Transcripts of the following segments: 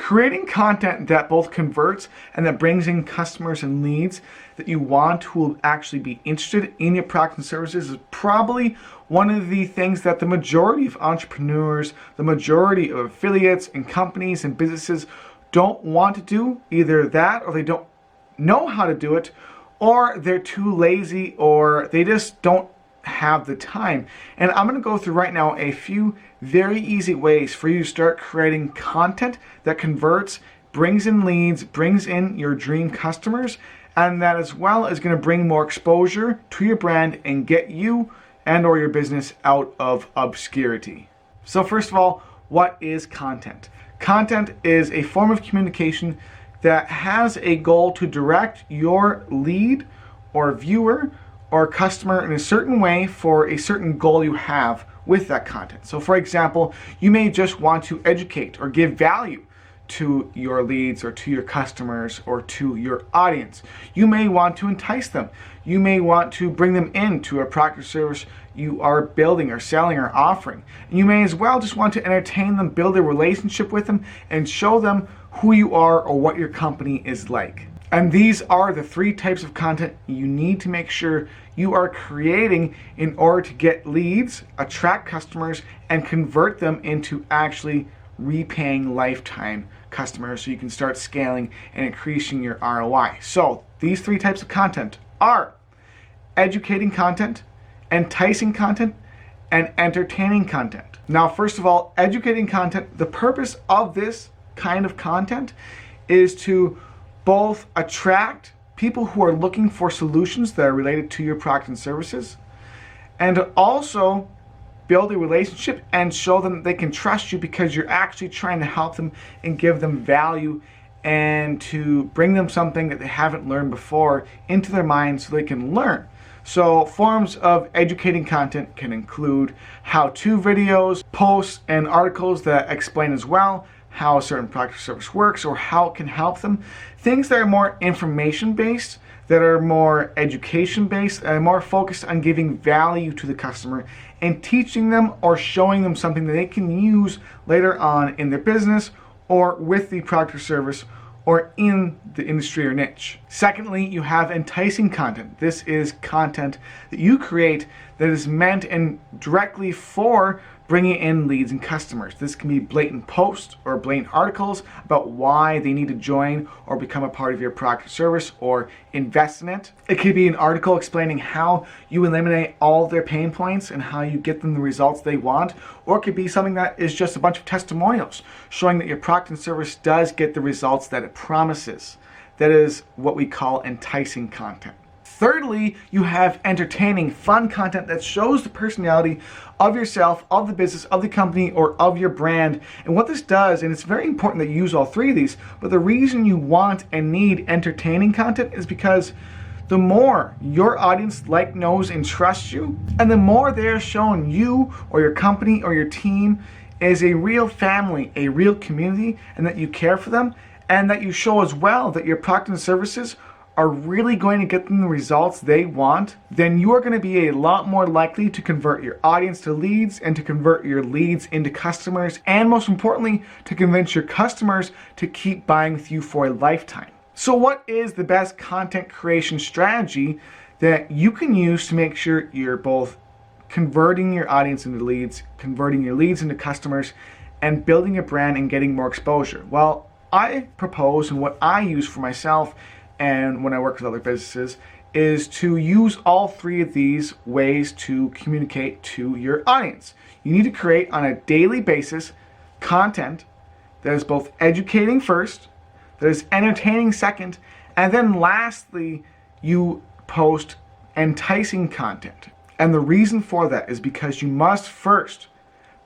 Creating content that both converts and that brings in customers and leads that you want who will actually be interested in your products and services is probably one of the things that the majority of entrepreneurs, the majority of affiliates and companies and businesses don't want to do. Either that, or they don't know how to do it, or they're too lazy, or they just don't have the time. And I'm going to go through right now a few very easy ways for you to start creating content that converts, brings in leads, brings in your dream customers, and that as well is going to bring more exposure to your brand and get you and or your business out of obscurity. So first of all, what is content? Content is a form of communication that has a goal to direct your lead or viewer or customer in a certain way for a certain goal you have with that content. So for example, you may just want to educate or give value to your leads or to your customers or to your audience. You may want to entice them. You may want to bring them into a product or service you are building or selling or offering. And you may as well just want to entertain them, build a relationship with them, and show them who you are or what your company is like. And these are the three types of content you need to make sure you are creating in order to get leads, attract customers, and convert them into actually repaying lifetime customers so you can start scaling and increasing your ROI. So these three types of content are educating content, enticing content, and entertaining content. Now, first of all, educating content, the purpose of this kind of content is to both attract people who are looking for solutions that are related to your product and services, and also build a relationship and show them they can trust you because you're actually trying to help them and give them value and to bring them something that they haven't learned before into their mind so they can learn. So forms of educating content can include how-to videos, posts, and articles that explain as well how a certain product or service works or how it can help them. Things that are more information-based, that are more education-based, and more focused on giving value to the customer and teaching them or showing them something that they can use later on in their business or with the product or service or in the industry or niche. Secondly, you have enticing content. This is content that you create that is meant and directly for bringing in leads and customers. This can be blatant posts or blatant articles about why they need to join or become a part of your product or service or invest in it. It could be an article explaining how you eliminate all of their pain points and how you get them the results they want, or it could be something that is just a bunch of testimonials showing that your product and service does get the results that it promises. That is what we call enticing content. Thirdly, you have entertaining, fun content that shows the personality of yourself, of the business, of the company, or of your brand. And what this does, and it's very important that you use all three of these, but the reason you want and need entertaining content is because the more your audience like, knows, and trusts you, and the more they're showing you or your company or your team is a real family, a real community, and that you care for them, and that you show as well that your product and services are really going to get them the results they want, then you are going to be a lot more likely to convert your audience to leads and to convert your leads into customers, and most importantly, to convince your customers to keep buying with you for a lifetime. So what is the best content creation strategy that you can use to make sure you're both converting your audience into leads, converting your leads into customers, and building a brand and getting more exposure? Well, I propose, and what I use for myself and when I work with other businesses, is to use all three of these ways to communicate to your audience. You need to create on a daily basis content that is both educating first, that is entertaining second, and then lastly, you post enticing content. And the reason for that is because you must first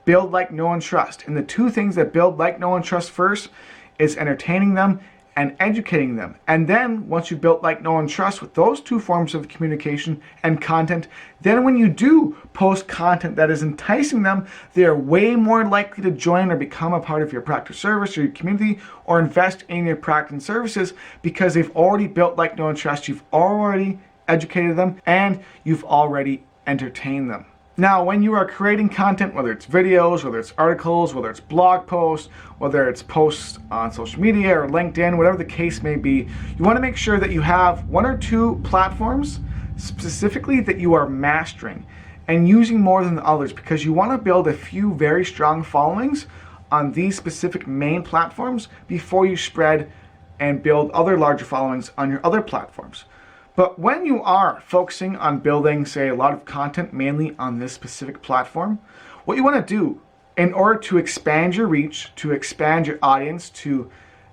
build, like, know, and trust. And the two things that build, like, know, and trust first is entertaining them and educating them. And then once you've built, like, know, and trust with those two forms of communication and content, then when you do post content that is enticing them, they are way more likely to join or become a part of your product or service or your community or invest in your product and services because they've already built, like, know, and trust. You've already educated them and you've already entertained them. Now, when you are creating content, whether it's videos, whether it's articles, whether it's blog posts, whether it's posts on social media or LinkedIn, whatever the case may be, you want to make sure that you have one or two platforms specifically that you are mastering and using more than the others, because you want to build a few very strong followings on these specific main platforms before you spread and build other larger followings on your other platforms. But when you are focusing on building, say, a lot of content mainly on this specific platform, what you want to do in order to expand your reach, to expand your audience, to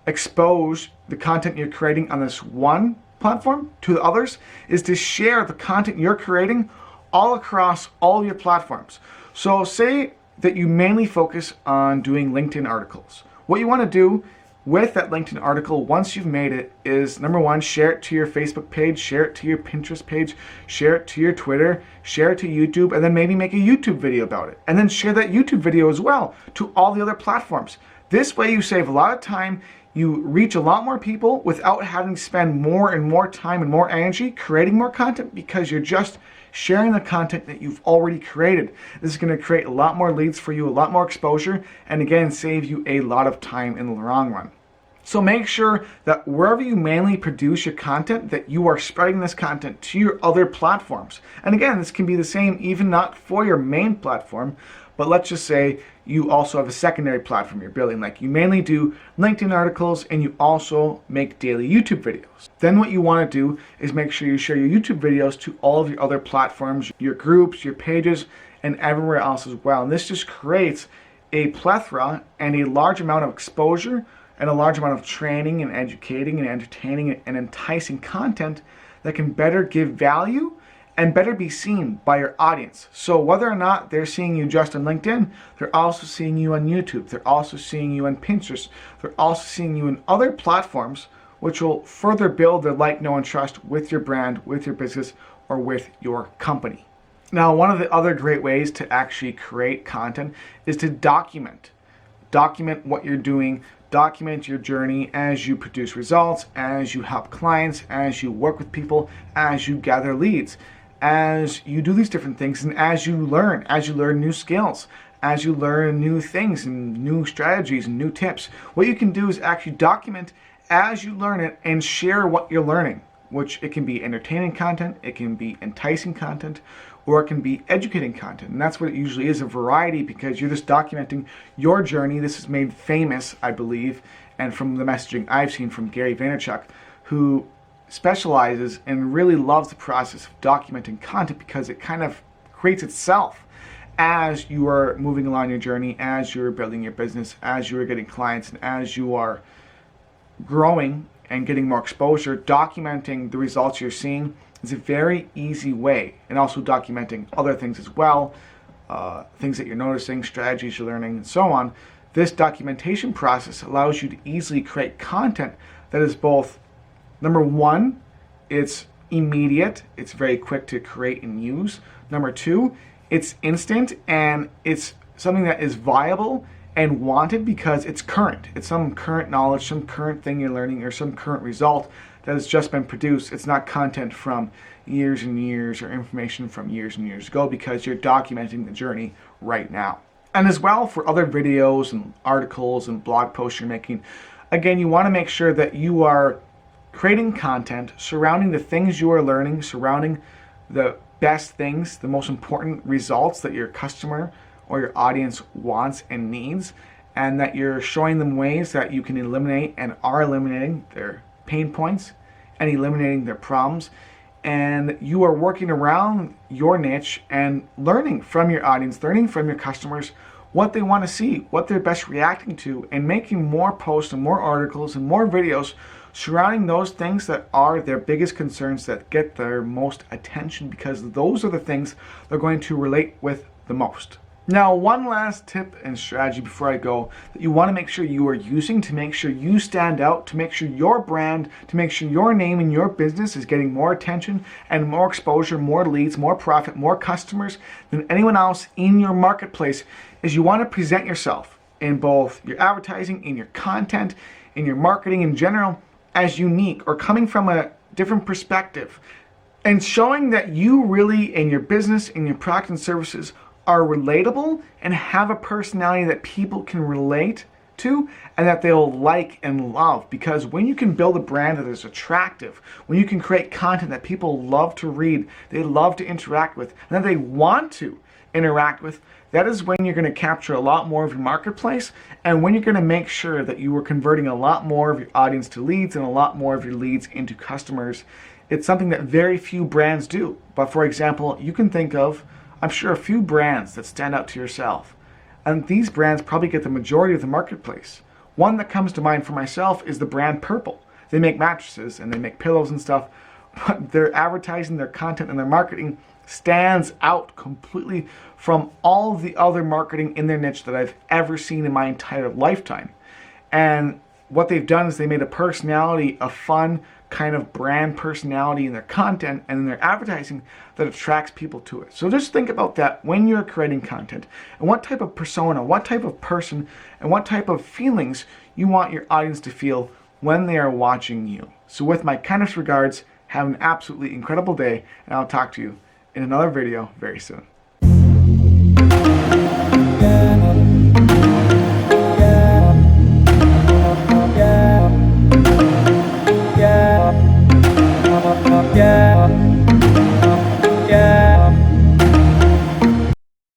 expose the content you're creating on this one platform to the others, is to share the content you're creating all across all your platforms. So say that you mainly focus on doing LinkedIn articles. What you want to do with that LinkedIn article, once you've made it, is number one, share it to your Facebook page, share it to your Pinterest page, share it to your Twitter, share it to YouTube, and then maybe make a YouTube video about it. And then share that YouTube video as well to all the other platforms. This way you save a lot of time, you reach a lot more people without having to spend more and more time and more energy creating more content, because you're just sharing the content that you've already created. This is going to create a lot more leads for you, a lot more exposure, and again, save you a lot of time in the long run. So make sure that wherever you mainly produce your content, that you are spreading this content to your other platforms. And again, this can be the same even not for your main platform, but let's just say you also have a secondary platform you're building. Like you mainly do LinkedIn articles and you also make daily YouTube videos. Then what you want to do is make sure you share your YouTube videos to all of your other platforms, your groups, your pages, and everywhere else as well. And this just creates a plethora and a large amount of exposure and a large amount of training and educating and entertaining and enticing content that can better give value and better be seen by your audience. So whether or not they're seeing you just on LinkedIn, they're also seeing you on YouTube, they're also seeing you on Pinterest, they're also seeing you in other platforms, which will further build their like, know, and trust with your brand, with your business, or with your company. Now, one of the other great ways to actually create content is to document. Document what you're doing, document your journey as you produce results, as you help clients, as you work with people, as you gather leads, as you do these different things, and as you learn new skills, as you learn new things and new strategies and new tips. What you can do is actually document as you learn it and share what you're learning, which it can be entertaining content, it can be enticing content, or it can be educating content. And that's what it usually is, a variety, because you're just documenting your journey. This is made famous, I believe, and from the messaging I've seen from Gary Vaynerchuk, who specializes and really loves the process of documenting content, because it kind of creates itself as you are moving along your journey, as you're building your business, as you are getting clients, and as you are growing and getting more exposure. Documenting the results you're seeing is a very easy way, and also documenting other things as well, things that you're noticing, strategies you're learning, and so on. This documentation process allows you to easily create content that is both, number one, it's immediate, it's very quick to create and use. Number two, it's instant, and it's something that is viable and wanted because it's current. It's some current knowledge, some current thing you're learning, or some current result that has just been produced. It's not content from years and years or information from years and years ago, because you're documenting the journey right now. And as well, for other videos and articles and blog posts you're making, again, you want to make sure that you are creating content surrounding the things you are learning, surrounding the best things, the most important results that your customer or your audience wants and needs, and that you're showing them ways that you can eliminate and are eliminating their pain points and eliminating their problems. And you are working around your niche and learning from your audience, learning from your customers what they want to see, what they're best reacting to, and making more posts and more articles and more videos surrounding those things that are their biggest concerns, that get their most attention, because those are the things they're going to relate with the most. Now, one last tip and strategy before I go that you want to make sure you are using to make sure you stand out, to make sure your brand, to make sure your name and your business is getting more attention and more exposure, more leads, more profit, more customers than anyone else in your marketplace, is you want to present yourself in both your advertising, in your content, in your marketing in general, as unique or coming from a different perspective. And showing that you really, in your business, in your product and services, are relatable and have a personality that people can relate to and that they'll like and love. Because when you can build a brand that is attractive, when you can create content that people love to read, they love to interact with, and that they want to interact with, that is when you're going to capture a lot more of your marketplace, and when you're going to make sure that you are converting a lot more of your audience to leads and a lot more of your leads into customers. It's something that very few brands do. But for example, you can think of, I'm sure, a few brands that stand out to yourself. And these brands probably get the majority of the marketplace. One that comes to mind for myself is the brand Purple. They make mattresses and they make pillows and stuff, but their advertising, their content, and their marketing stands out completely from all of the other marketing in their niche that I've ever seen in my entire lifetime. And what they've done is they made a personality, a fun kind of brand personality in their content and in their advertising that attracts people to it. So just think about that when you're creating content and what type of persona, what type of person, and what type of feelings you want your audience to feel when they are watching you. So with my kindest regards, have an absolutely incredible day, and I'll talk to you in another video very soon.